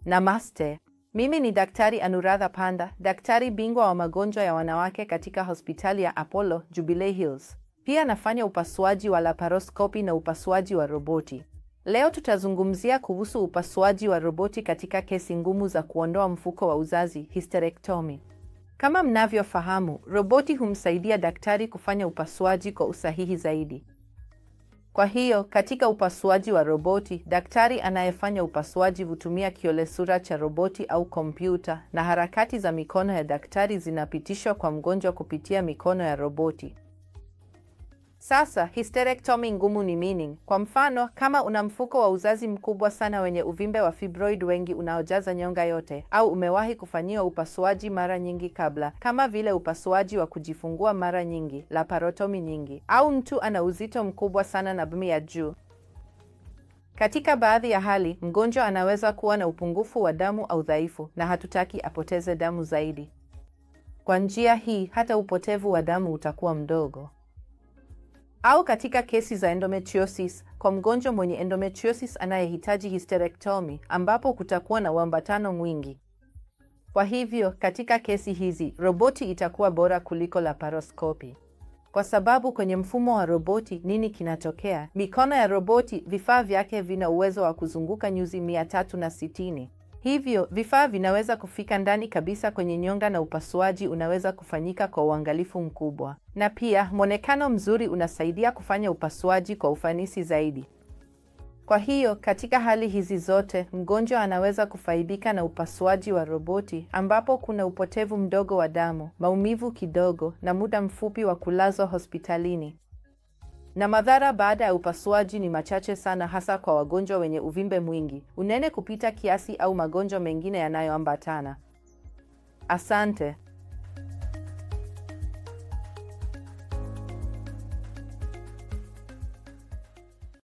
Namaste. Mimi ni Daktari Anuradha Panda, daktari bingwa wa magonjwa ya wanawake katika hospitali ya Apollo, Jubilee Hills. Pia nafanya upasuaji wa laparoskopi na upasuaji wa roboti. Leo tutazungumzia kuhusu upasuaji wa roboti katika kesi ngumu za kuondoa mfuko wa uzazi, hysterectomy. Kama mnavyofahamu, roboti humsaidia daktari kufanya upasuaji kwa usahihi zaidi. Kwa hiyo, katika upasuaji wa roboti, daktari anayefanya upasuaji hutumia kiolesura cha roboti au kompyuta, na harakati za mikono ya daktari zinapitishwa kwa mgonjwa kupitia mikono ya roboti. Sasa, hysterectomy ngumu ni meaning. Kwa mfano, kama una mfuko wa uzazi mkubwa sana wenye uvimbe wa fibroid wengi unaojaza nyonga yote, au umewahi kufanyiwa upasuaji mara nyingi kabla, kama vile upasuaji wa kujifungua mara nyingi, laparotomy nyingi, au mtu ana uzito mkubwa sana na BMI ya juu. Katika baadhi ya hali, mgonjwa anaweza kuwa na upungufu wa damu au dhaifu, na hatutaki apoteze damu zaidi. Kwa njia hii, hata upotevu wa damu utakuwa mdogo. Au katika kesi za endometriosis, kwa mgonjwa mwenye endometriosis anayehitaji hysterectomy, ambapo kutakuwa na uambatano mwingi. Kwa hivyo, katika kesi hizi, roboti itakuwa bora kuliko laparoskopi. Kwa sababu kwenye mfumo wa roboti, nini kinatokea? Mikono ya roboti, vifaa vyake vina uwezo wa kuzunguka nyuzi 360. Hivyo, vifaa vinaweza kufika ndani kabisa kwenye nyonga na upasuaji unaweza kufanyika kwa uangalifu mkubwa. Na pia, mwonekano mzuri unasaidia kufanya upasuaji kwa ufanisi zaidi. Kwa hiyo, katika hali hizi zote, mgonjwa anaweza kufaidika na upasuaji wa roboti ambapo kuna upotevu mdogo wa damu, maumivu kidogo, na muda mfupi wa kulazwa hospitalini. Na madhara baada ya upasuaji ni machache sana, hasa kwa wagonjwa wenye uvimbe mwingi, unene kupita kiasi au magonjwa mengine yanayoambatana. Asante.